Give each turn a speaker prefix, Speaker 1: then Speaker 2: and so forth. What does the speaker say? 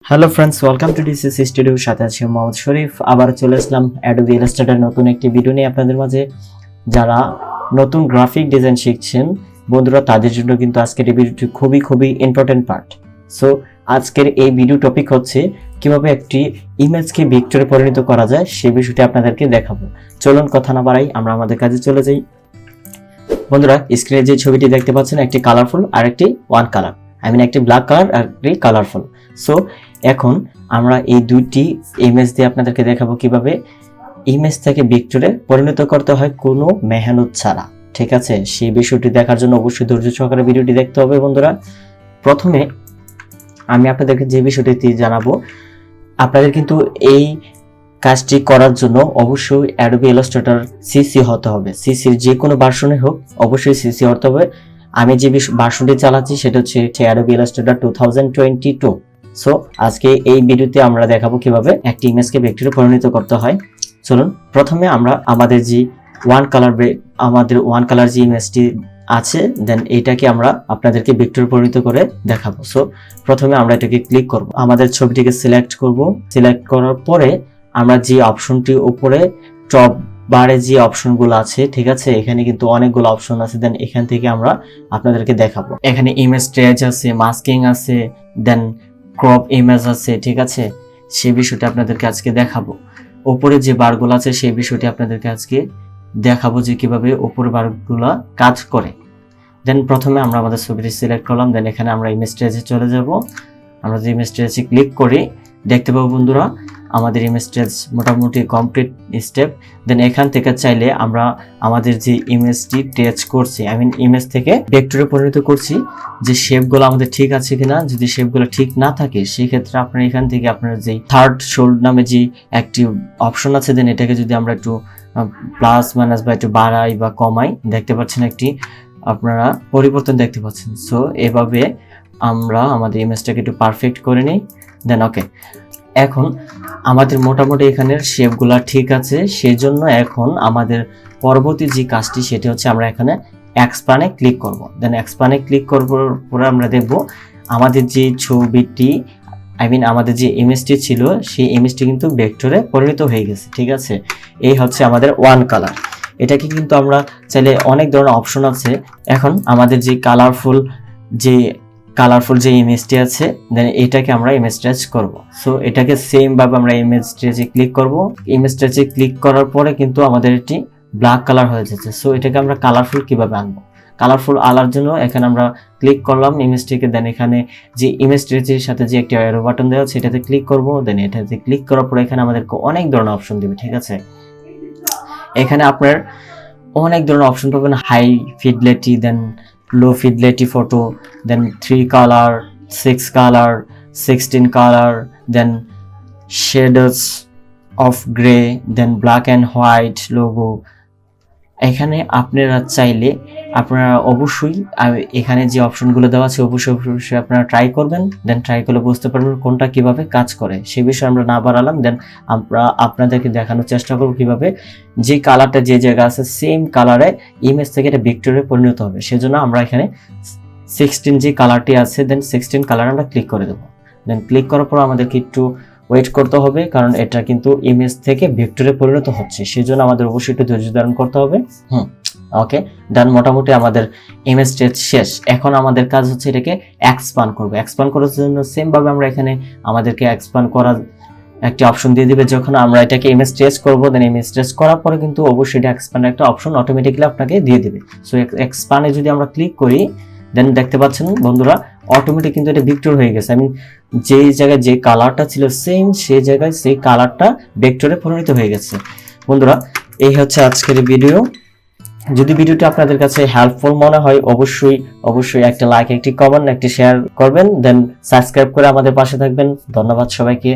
Speaker 1: Hello friends, welcome to DCC studio. সাথে আছি মোহাম্মদ শরীফ। আবার চলে আসলাম অ্যাডোবি ইলাস্ট্রেটর নতুন একটি ভিডিও নিয়ে আপনাদের মাঝে। যারা নতুন গ্রাফিক ডিজাইন শিখছেন বন্ধুরা, তাদের জন্য কিন্তু আজকের এই ভিডিওটি খুবই ইম্পর্টেন্ট পার্ট। সো আজকের এই ভিডিও টপিক হচ্ছে কিভাবে একটি ইমেজকে ভেক্টরে পরিণত করা যায়, সেই বিষয়টি আপনাদেরকে দেখাবো। চলুন কথা না বাড়াই, আমরা আমাদের কাজে চলে যাই। বন্ধুরা, স্ক্রিনে যে ছবিটি দেখতে পাচ্ছেন, একটি কালারফুল আর একটি ওয়ান কালার, একটি ব্ল্যাক কালার আর একটি কালারফুল। সো এখন আমরা এই দুইটি ইমেজ দিয়ে আপনাদেরকে দেখাবো কিভাবে ইমেজ থেকে ভেক্টরে পরিণত করতে হয় কোনো মেহনত ছাড়া। ঠিক আছে, সেই বিষয়টি দেখার জন্য অবশ্যই ধৈর্য সহকারে ভিডিওটি দেখতে হবে। বন্ধুরা, প্রথমে আমি আপনাদেরকে যে বিষয়টি জানাবো, আপনাদের কিন্তু এই কাজটি করার জন্য অবশ্যই অ্যাডোবি ইলাস্ট্রেটর সিসি হতে হবে। সিসির যে কোনো ভার্সনে হোক, অবশ্যই সিসি হতে হবে। আমি যে ভার্সনটি চালাচ্ছি সেটা হচ্ছে অ্যাডোবি ইলাস্ট্রেটর 2022। সো আজকে এই ভিডিওতে আমরা দেখাবো কিভাবে একটি ইমেজকে ভেক্টরে পরিণত করতে হয়। চলুন, প্রথমে আমরা আমাদের যে ওয়ান কালার যে ইমেজটি আছে, দেন এইটাকে আমরা আপনাদেরকে ভেক্টরে পরিণত করে দেখাবো। সো প্রথমে আমরা এটাকে ক্লিক করব, আমাদের ছবিটিকে সিলেক্ট করব। সিলেক্ট করার পরে আমরা যে অপশনটি উপরে টপ বারে যে অপশনগুলো আছে, ঠিক আছে, এখানে কিন্তু অনেকগুলো অপশন আছে। দেন এখান থেকে আমরা আপনাদেরকে দেখাবো। এখানে ইমেজ ট্রেজ আছে, মাস্কিং আছে, দেন ক্রপ ইমেজ আছে। ঠিক আছে, সেই বিষয়টি আপনাদেরকে আজকে দেখাবো। উপরে যে বারগুলো আছে সেই বিষয়টি আপনাদেরকে আজকে দেখাবো যে কিভাবে উপরে বারগুলা কাজ করে। দেন প্রথমে আমরা আমাদের ছবিটি সিলেক্ট করলাম। দেন এখানে আমরা ইমেজ ট্রেজে চলে যাব। আমরা যে ইমেজ ট্রেজে ক্লিক করি, দেখতে পাবো বন্ধুরা আমাদের ইমেজ ট্রেজ মোটামুটি কমপ্লিট স্টেপ। দেন এখান থেকে চাইলে আমরা আমাদের যে ইমেজটি ট্রেজ করছি, ইমেজ থেকে ভেক্টরে পরিণত করছি, যে শেপগুলো আমাদের ঠিক আছে কিনা। যদি শেপগুলো ঠিক না থাকে, সেই ক্ষেত্রে আপনার এখান থেকে আপনার যে থার্ড শোল্ড নামে যে একটি অপশন আছে, দেন এটাকে যদি আমরা একটু প্লাস মাইনাস বা একটু বাড়াই বা কমাই, দেখতে পাচ্ছেন একটি আপনারা পরিবর্তন দেখতে পাচ্ছেন। সো এভাবে আমরা আমাদের ইমেজটাকে একটু পারফেক্ট করে নিই। দেন ওকে, এখন আমাদের মোটামুটি এখানের শেপগুলা ঠিক আছে। সেই জন্য এখন আমাদের পরবর্তী যে কাজটি সেটা হচ্ছে আমরা এখানে এক্সপ্যান্ডে ক্লিক করব। দেন এক্সপ্যান্ডে ক্লিক করবার পরে আমরা দেখব আমাদের যে ছবিটি আমাদের যে ইমেজটি ছিল, সেই ইমেজটি কিন্তু ভেক্টরে পরিণত হয়ে গেছে। ঠিক আছে, এই হচ্ছে আমাদের ওয়ান কালার। এটাকে কিন্তু আমরা চাইলে অনেক ধরনের অপশন আছে। এখন আমাদের যে কালারফুল যে ইমেজটি আছে, দেন এটাকে আমরা ইমেজ ট্রেজ করব। সো এটাকে সেম ভাবে আমরা ইমেজ ট্রেজে ক্লিক করব। ইমেজ ট্রেজে ক্লিক করার পরে কিন্তু আমাদের এটি ব্ল্যাক কালার হয়ে যাচ্ছে। সো এটাকে আমরা কালারফুল কিভাবে আনবো, কালারফুল আনার জন্য এখানে আমরা ক্লিক করলাম ইমেজটিকে। দেন এখানে যে ইমেজ ট্রেজের সাথে যে একটি অ্যারো বাটন দেওয়া আছে, এটাতে ক্লিক করব। দেন এটাতে ক্লিক করার পরে এখানে আমাদেরকে অনেক ধরনের অপশন দিবে। ঠিক আছে, এখানে আপনার অনেক ধরনের অপশন পাবেন। High fidelity, then low fidelity photo, then 3 colour, 6 colour, 16 colour, then shades of grey, then black and white logo. এখানে আপনারা চাইলে আপনারা অবশ্যই এখানে যে অপশনগুলো দেওয়া আছে অবশ্যই আপনারা ট্রাই করবেন। দেন ট্রাই করলে বুঝতে পারবেন কোনটা কিভাবে কাজ করে। সেই বিষয়ে আমরা না বাড়ালাম। দেন আমরা আপনাদেরকে দেখানোর চেষ্টা করব কিভাবে যে কালারটা যে জায়গা আছে সেম কালারে ইমেজ থেকে এটা ভেক্টরে পরিণত হবে। সেজন্য আমরা এখানে 16 যে কালারটি আছে, দেন 16 কালার আমরা ক্লিক করে দেবো। দেন ক্লিক করার পর আমাদেরকে একটু ওয়েট করতে হবে, কারণ এটা কিন্তু ইমেজ থেকে ভেক্টরে পরিণত হচ্ছে। সেজন্য আমাদের অবশ্যই একটু ধৈর্য ধারণ করতে হবে। ওকে, দেন মোটামুটি আমাদের ইমেজ ট্রেজ শেষ। এখন আমাদের কাজ হচ্ছে এটাকে এক্সপ্যান্ড করব। এক্সপ্যান্ড করার জন্য সেম ভাবে আমরা এখানে আমাদেরকে এক্সপ্যান্ড করার একটি অপশন দিয়ে দিবে। যখন আমরা এটাকে ইমেজ ট্রেজ করব, দেন ইমেজ ট্রেজ করার পরে কিন্তু অবশ্যই এটা এক্সপ্যান্ড একটা অপশন অটোমেটিক্যালি আপনাকে দিয়ে দিবে। সো এক্সপ্যান্ডে যদি আমরা ক্লিক করি, দেন দেখতে পাচ্ছেন বন্ধুরা অটোমেটিক কিন্তু এটা ভেক্টর হয়ে গেছে। যেই জায়গায় যে কালারটা ছিল সেম, সেই জায়গায় সেই কালারটা ভেক্টরে পরিণত হয়ে গেছে। বন্ধুরা, এই হচ্ছে আজকের ভিডিও। যদি ভিডিওটি আপনাদের কাছে হেল্পফুল মনে হয় অবশ্যই একটা লাইক, একটি কমেন্ট, একটি শেয়ার করবেন। দেন সাবস্ক্রাইব করে আমাদের পাশে থাকবেন। ধন্যবাদ সবাইকে।